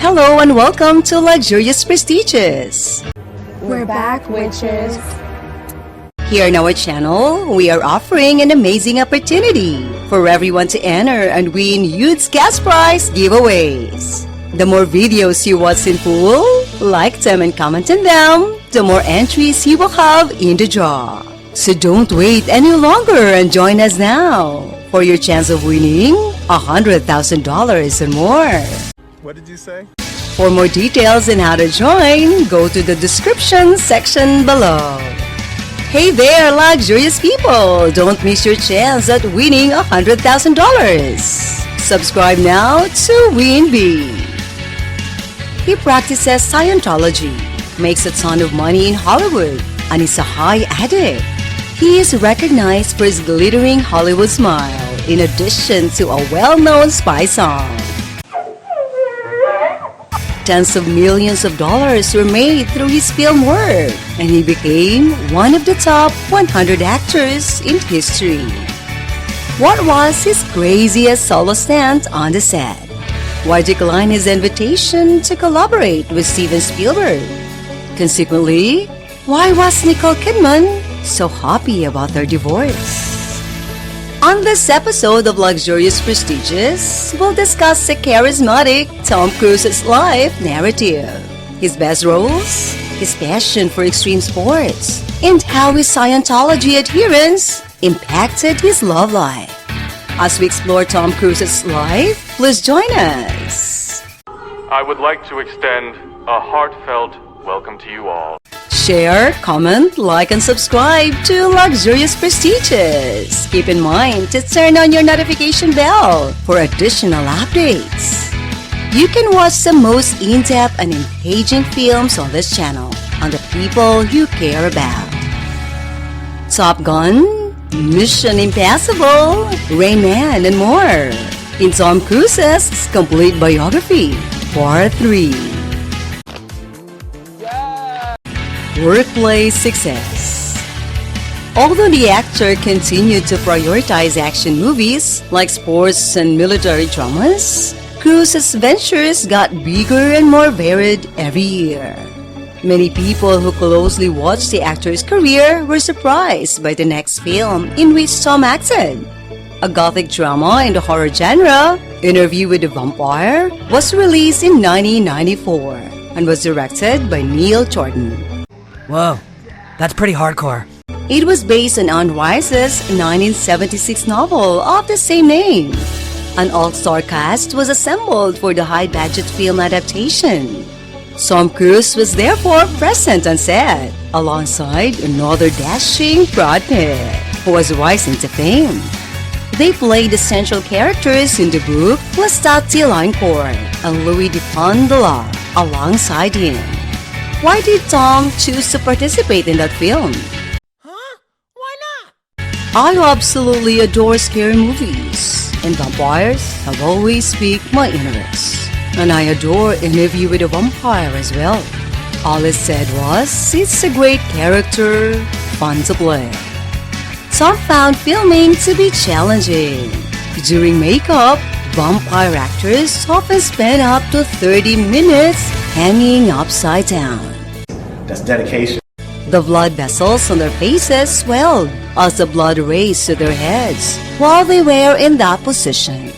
Hello and welcome to Luxurious Prestigious. We're back, witches. Here on our channel, we are offering an amazing opportunity for everyone to enter and win huge cash prize giveaways. The more videos you watch in full, like them and comment on them, the more entries you will have in the draw. So don't wait any longer and join us now for your chance of winning $100,000 and more. What did you say? For more details on how to join, go to the description section below. Hey there, luxurious people! Don't miss your chance at winning $100,000. Subscribe now to Win Big. He practices Scientology, makes a ton of money in Hollywood, and is a high addict. He is recognized for his glittering Hollywood smile, in addition to a well-known spy song. Tens of millions of dollars were made through his film work, and he became one of the top 100 actors in history. What was his craziest solo stunt on the set? Why decline his invitation to collaborate with Steven Spielberg? Consequently, why was Nicole Kidman so happy about their divorce? On this episode of Luxurious Prestigious, we'll discuss the charismatic Tom Cruise's life narrative, his best roles, his passion for extreme sports, and how his Scientology adherence impacted his love life. As we explore Tom Cruise's life, please join us. I would like to extend a heartfelt welcome to you all. Share, comment, like, and subscribe to Luxurious Prestigious. Keep in mind to turn on your notification bell for additional updates. You can watch the most in-depth and engaging films on this channel on the people you care about. Top Gun, Mission Impossible, Rain Man, and more in Tom Cruise's complete biography, Part 3. Workplace success. Although the actor continued to prioritize action movies like sports and military dramas, Cruise's ventures got bigger and more varied every year. Many people who closely watched the actor's career were surprised by the next film in which Tom acted. A gothic drama in the horror genre, Interview with the Vampire, was released in 1994 and was directed by Neil Jordan. Whoa, that's pretty hardcore. It was based on Anne Rice's 1976 novel of the same name. An all-star cast was assembled for the high-budget film adaptation. Tom Cruise was therefore present on set, alongside another dashing Brad Pitt, who was rising to fame. They played the central characters in the book Lestat Linecourt and Louis Dupont de la alongside him. Why did Tom choose to participate in that film? Why not? I absolutely adore scary movies, and vampires have always piqued my interest. And I adore Interview with a Vampire as well. All it said was, it's a great character, fun to play. Tom found filming to be challenging. During makeup, vampire actors often spend up to 30 minutes hanging upside down. That's dedication. The blood vessels on their faces swelled as the blood raced to their heads while they were in that position.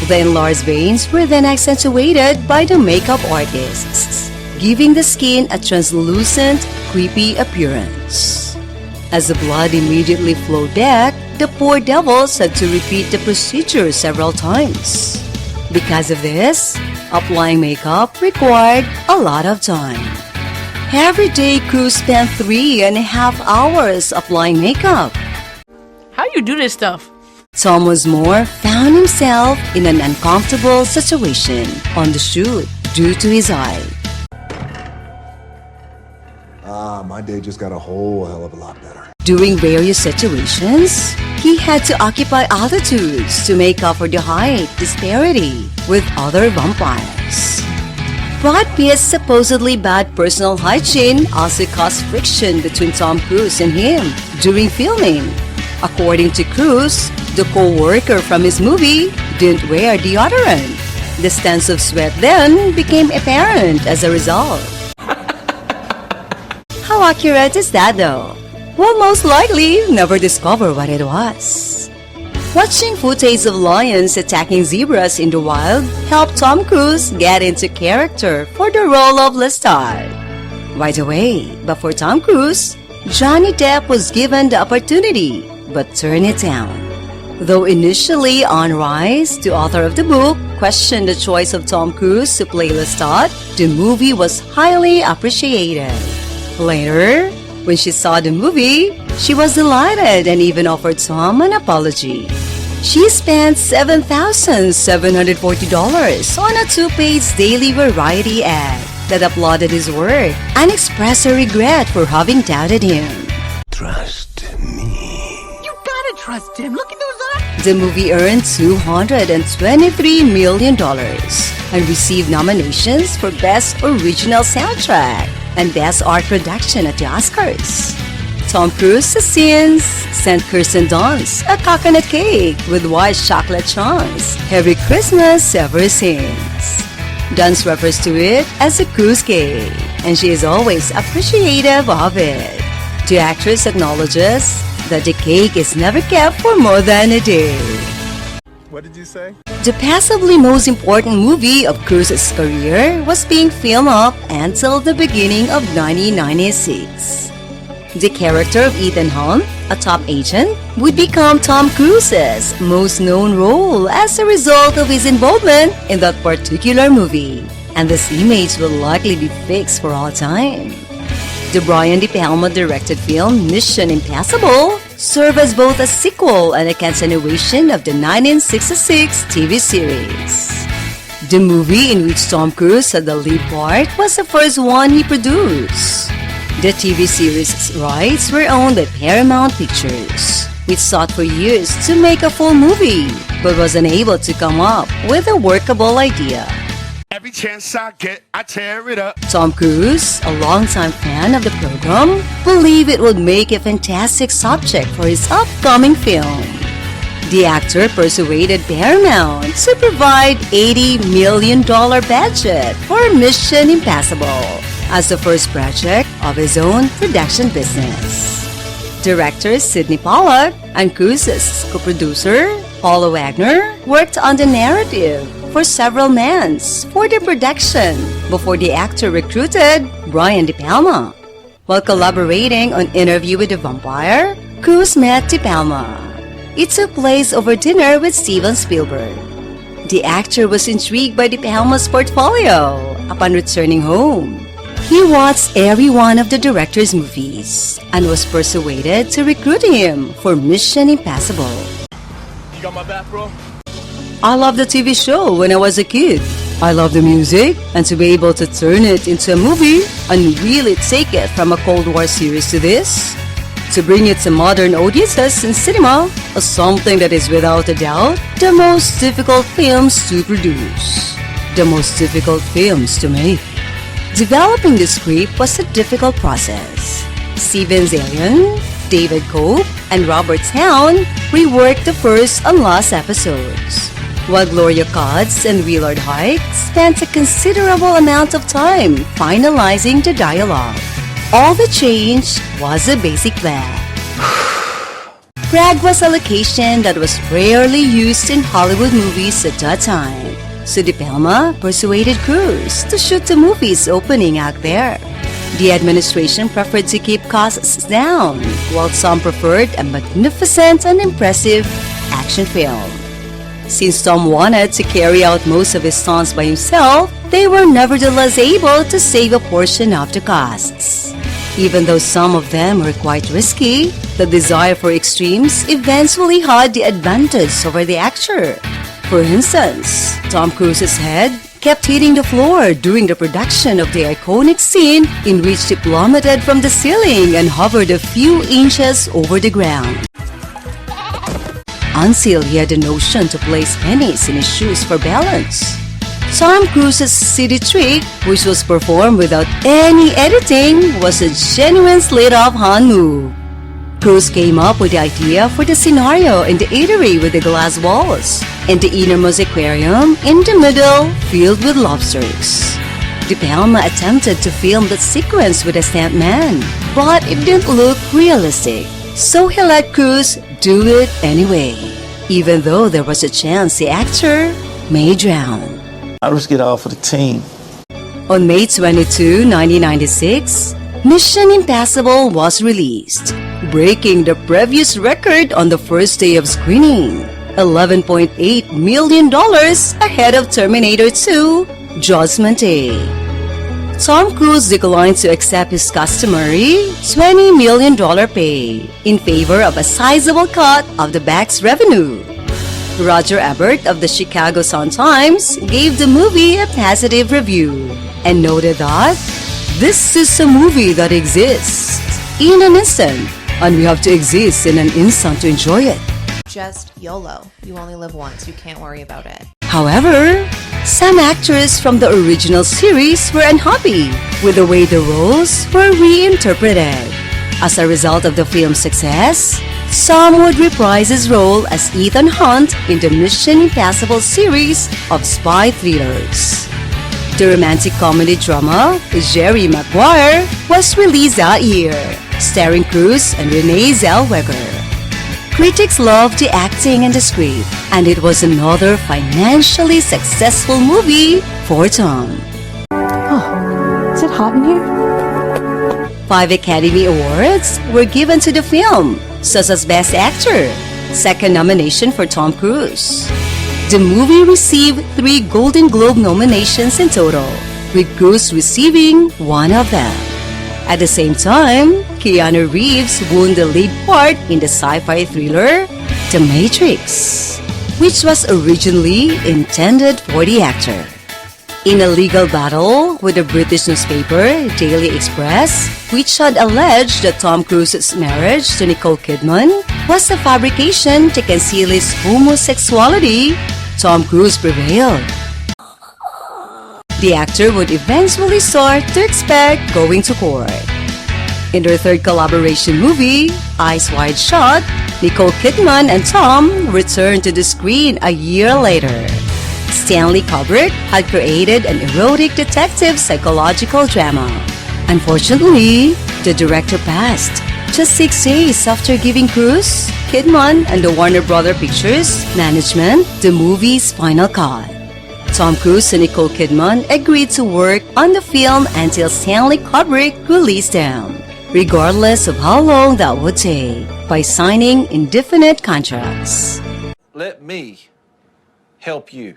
The enlarged veins were then accentuated by the makeup artists, giving the skin a translucent, creepy appearance. As the blood immediately flowed back, the poor devils had to repeat the procedure several times. Because of this, applying makeup required a lot of time. Every day, Cruise spent 3.5 hours applying makeup. How you do this stuff? Tom Moore found himself in an uncomfortable situation on the shoot due to his eye. My day just got a whole hell of a lot better. During various situations, he had to occupy altitudes to make up for the height disparity with other vampires. Brad Pitt's supposedly bad personal hygiene also caused friction between Tom Cruise and him during filming. According to Cruise, the co-worker from his movie didn't wear deodorant. The stench of sweat then became apparent as a result. How accurate is that though? We'll most likely never discover what it was. Watching footage of lions attacking zebras in the wild helped Tom Cruise get into character for the role of Lestat. By the way, before Tom Cruise, Johnny Depp was given the opportunity but turned it down. Though initially Anne Rice, the author of the book, questioned the choice of Tom Cruise to play Lestat, the movie was highly appreciated. Later, when she saw the movie, she was delighted and even offered Tom an apology. She spent $7,740 on a 2-page daily variety ad that applauded his work and expressed her regret for having doubted him. Trust me. You gotta trust him. Look at those eyes. The movie earned $223 million and received nominations for Best Original Soundtrack and Best Art Production at the Oscars. Tom Cruise has since sent Kirsten Dunst a coconut cake with white chocolate chunks every Christmas ever since. Dunst refers to it as a Cruise cake, and she is always appreciative of it. The actress acknowledges that the cake is never kept for more than a day. What did you say? The possibly most important movie of Cruise's career was being filmed up until the beginning of 1996. The character of Ethan Hunt, a top agent, would become Tom Cruise's most known role as a result of his involvement in that particular movie, and this image will likely be fixed for all time. The Brian De Palma directed film Mission Impossible served as both a sequel and a continuation of the 1966 TV series. The movie in which Tom Cruise had the lead part was the first one he produced. The TV series' rights were owned by Paramount Pictures, which sought for years to make a full movie, but was unable to come up with a workable idea. Every chance I get, I tear it up. Tom Cruise, a longtime fan of the program, believed it would make a fantastic subject for his upcoming film. The actor persuaded Paramount to provide $80 million budget for Mission Impossible as the first project of his own production business. Director Sidney Pollack and Cruise's co-producer Paula Wagner worked on the narrative for several months for the production before the actor recruited Brian De Palma. While collaborating on Interview with the Vampire, Cruise met De Palma. It took place over dinner with Steven Spielberg. The actor was intrigued by De Palma's portfolio. Upon returning home, he watched every one of the director's movies and was persuaded to recruit him for Mission Impossible. You got my back, bro? I loved the TV show when I was a kid. I love the music, and to be able to turn it into a movie and really take it from a Cold War series to this, to bring it to modern audiences in cinema, is something that is without a doubt the most difficult films to produce, the most difficult films to make. Developing the script was a difficult process. Steven Zalian, David Cope, and Robert Towne reworked the first and last episodes, while Gloria Katz and Willard Huyck spent a considerable amount of time finalizing the dialogue. All that changed was a basic plan. Prague was a location that was rarely used in Hollywood movies at that time, so De Palma persuaded Cruise to shoot the movie's opening out there. The administration preferred to keep costs down, while some preferred a magnificent and impressive action film. Since Tom wanted to carry out most of his stunts by himself, they were nevertheless able to save a portion of the costs. Even though some of them were quite risky, the desire for extremes eventually had the advantage over the actor. For instance, Tom Cruise's head kept hitting the floor during the production of the iconic scene in which he plummeted from the ceiling and hovered a few inches over the ground. Until he had the notion to place pennies in his shoes for balance. Tom Cruise's city trick, which was performed without any editing, was a genuine slid-off hand move. Cruise came up with the idea for the scenario in the eatery with the glass walls, and the innermost aquarium in the middle filled with lobsters. De Palma attempted to film that sequence with a stuntman, but it didn't look realistic, so he let Cruz do it anyway, even though there was a chance the actor may drown. I risk it all for the team. On May 22, 1996, Mission Impossible was released, breaking the previous record on the first day of screening, $11.8 million ahead of Terminator 2, Judgment Day. Tom Cruise declined to accept his customary $20 million pay in favor of a sizable cut of the back's revenue. Roger Ebert of the Chicago Sun-Times gave the movie a positive review and noted that this is a movie that exists in an instant, and we have to exist in an instant to enjoy it. Just YOLO. You only live once. You can't worry about it. However, some actors from the original series were unhappy with the way the roles were reinterpreted. As a result of the film's success, some would reprise his role as Ethan Hunt in the Mission Impossible series of spy thrillers. The romantic comedy drama Jerry Maguire was released that year, starring Cruise and Renee Zellweger. Critics loved the acting and the script, and it was another financially successful movie for Tom. Is it hot in here? 5 Academy Awards were given to the film, such as Best Actor, second nomination for Tom Cruise. The movie received 3 Golden Globe nominations in total, with Cruise receiving one of them. At the same time, Keanu Reeves won the lead part in the sci-fi thriller The Matrix, which was originally intended for the actor. In a legal battle with the British newspaper Daily Express, which had alleged that Tom Cruise's marriage to Nicole Kidman was a fabrication to conceal his homosexuality, Tom Cruise prevailed. The actor would eventually start to expect going to court. In their third collaboration movie, Eyes Wide Shut, Nicole Kidman and Tom returned to the screen a year later. Stanley Kubrick had created an erotic detective psychological drama. Unfortunately, the director passed just 6 days after giving Cruise, Kidman, and the Warner Bros. Pictures management the movie's final cut. Tom Cruise and Nicole Kidman agreed to work on the film until Stanley Kubrick released them, regardless of how long that would take, by signing indefinite contracts. Let me help you.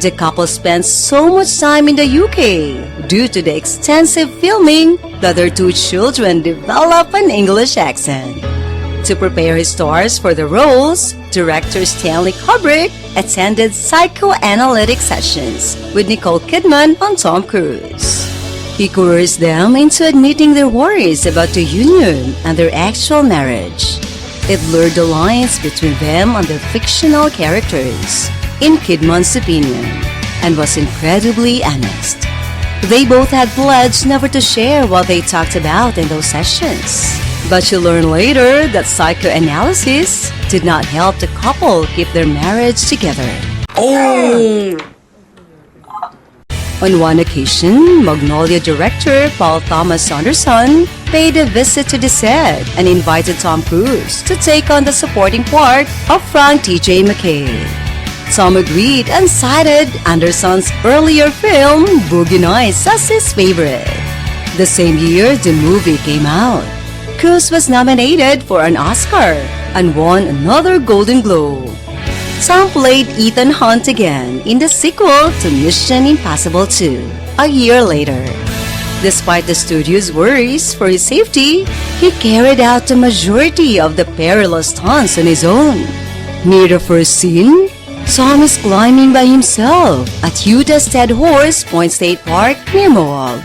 The couple spent so much time in the UK due to the extensive filming that their 2 children developed an English accent. To prepare his stars for the roles, director Stanley Kubrick attended psychoanalytic sessions with Nicole Kidman and Tom Cruise. He coerced them into admitting their worries about the union and their actual marriage. It blurred the lines between them and their fictional characters, in Kidman's opinion, and was incredibly honest. They both had pledged never to share what they talked about in those sessions. But you learn later that psychoanalysis did not help the couple keep their marriage together. On one occasion, Magnolia director Paul Thomas Anderson paid a visit to the set and invited Tom Cruise to take on the supporting part of Frank T.J. McKay. Tom agreed and cited Anderson's earlier film Boogie Nights as his favorite. The same year the movie came out, Cruise was nominated for an Oscar and won another Golden Globe. Tom played Ethan Hunt again in the sequel to Mission Impossible 2 a year later. Despite the studio's worries for his safety, he carried out the majority of the perilous stunts on his own. Near the first scene, Tom is climbing by himself at Utah's Dead Horse Point State Park near Moab.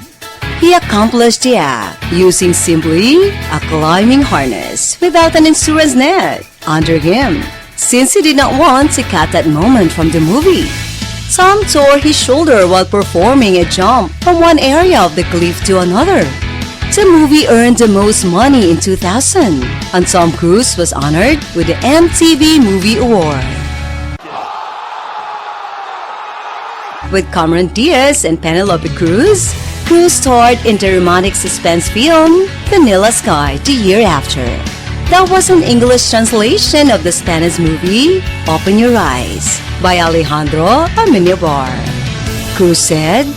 He accomplished the act using simply a climbing harness without an insurance net under him, since he did not want to cut that moment from the movie. Tom tore his shoulder while performing a jump from one area of the cliff to another. The movie earned the most money in 2000, and Tom Cruise was honored with the MTV Movie Award. With Cameron Diaz and Penelope Cruz, Cruz starred in the romantic suspense film Vanilla Sky the year after. That was an English translation of the Spanish movie Open Your Eyes by Alejandro Amenabar. Cruz said,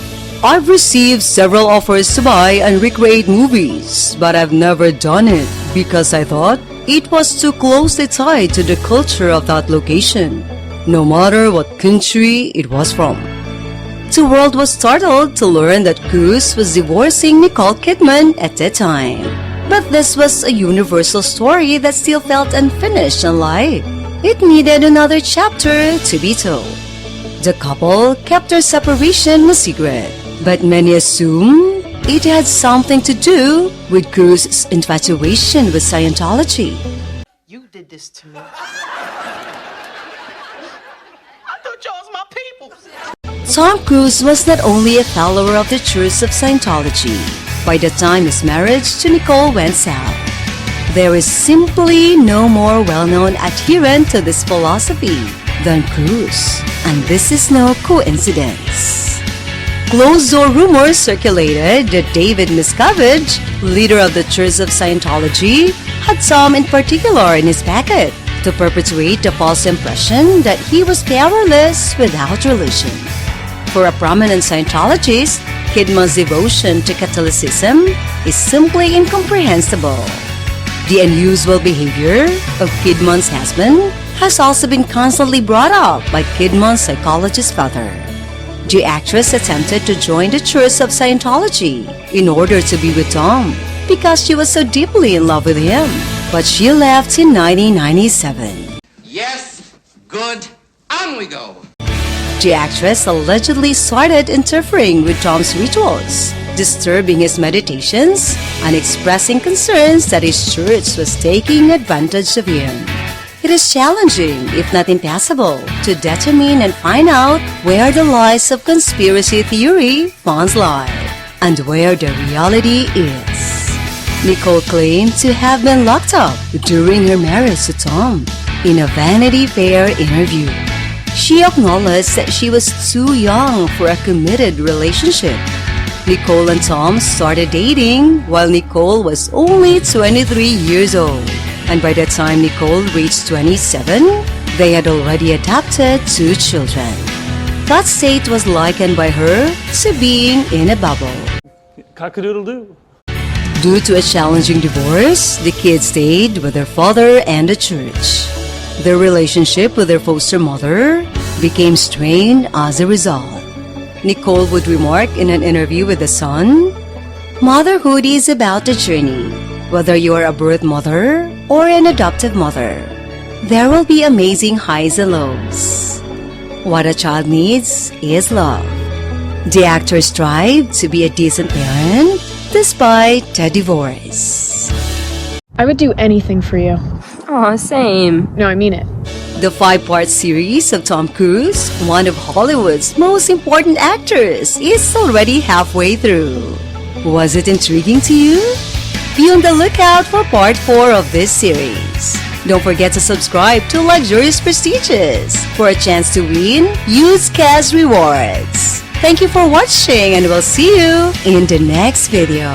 "I've received several offers to buy and recreate movies, but I've never done it because I thought it was too closely tied to the culture of that location, no matter what country it was from." The world was startled to learn that Cruz was divorcing Nicole Kidman at that time. But this was a universal story that still felt unfinished and alive. It needed another chapter to be told. The couple kept their separation a secret, but many assume it had something to do with Cruz's infatuation with Scientology. You did this to me. I thought y'all was my people. Tom Cruise was not only a follower of the Church of Scientology. By the time his marriage to Nicole went south, there is simply no more well-known adherent to this philosophy than Cruise, and this is no coincidence. Closed-door rumors circulated that David Miscavige, leader of the Church of Scientology, had Tom in particular in his packet to perpetuate the false impression that he was powerless without religion. For a prominent Scientologist, Kidman's devotion to Catholicism is simply incomprehensible. The unusual behavior of Kidman's husband has also been constantly brought up by Kidman's psychologist father. The actress attempted to join the Church of Scientology in order to be with Tom because she was so deeply in love with him, but she left in 1997. Yes, good, on we go. The actress allegedly started interfering with Tom's rituals, disturbing his meditations, and expressing concerns that his church was taking advantage of him. It is challenging, if not impossible, to determine and find out where the lies of conspiracy theory once lie and where the reality is. Nicole claimed to have been locked up during her marriage to Tom in a Vanity Fair interview. She acknowledged that she was too young for a committed relationship. Nicole and Tom started dating while Nicole was only 23 years old. And by the time Nicole reached 27, they had already adopted 2 children. That state was likened by her to being in a bubble. Cock-a-doodle-doo. Due to a challenging divorce, the kids stayed with their father and the church. Their relationship with their foster mother became strained as a result. Nicole would remark in an interview with The Sun, "Motherhood is about the journey. Whether you are a birth mother or an adoptive mother, there will be amazing highs and lows. What a child needs is love." The actor strived to be a decent parent despite the divorce. I would do anything for you. Aw, same. No, I mean it. The 5-part series of Tom Cruise, one of Hollywood's most important actors, is already halfway through. Was it intriguing to you? Be on the lookout for part 4 of this series. Don't forget to subscribe to Luxurious Prestigious for a chance to win huge cash rewards. Thank you for watching and we'll see you in the next video.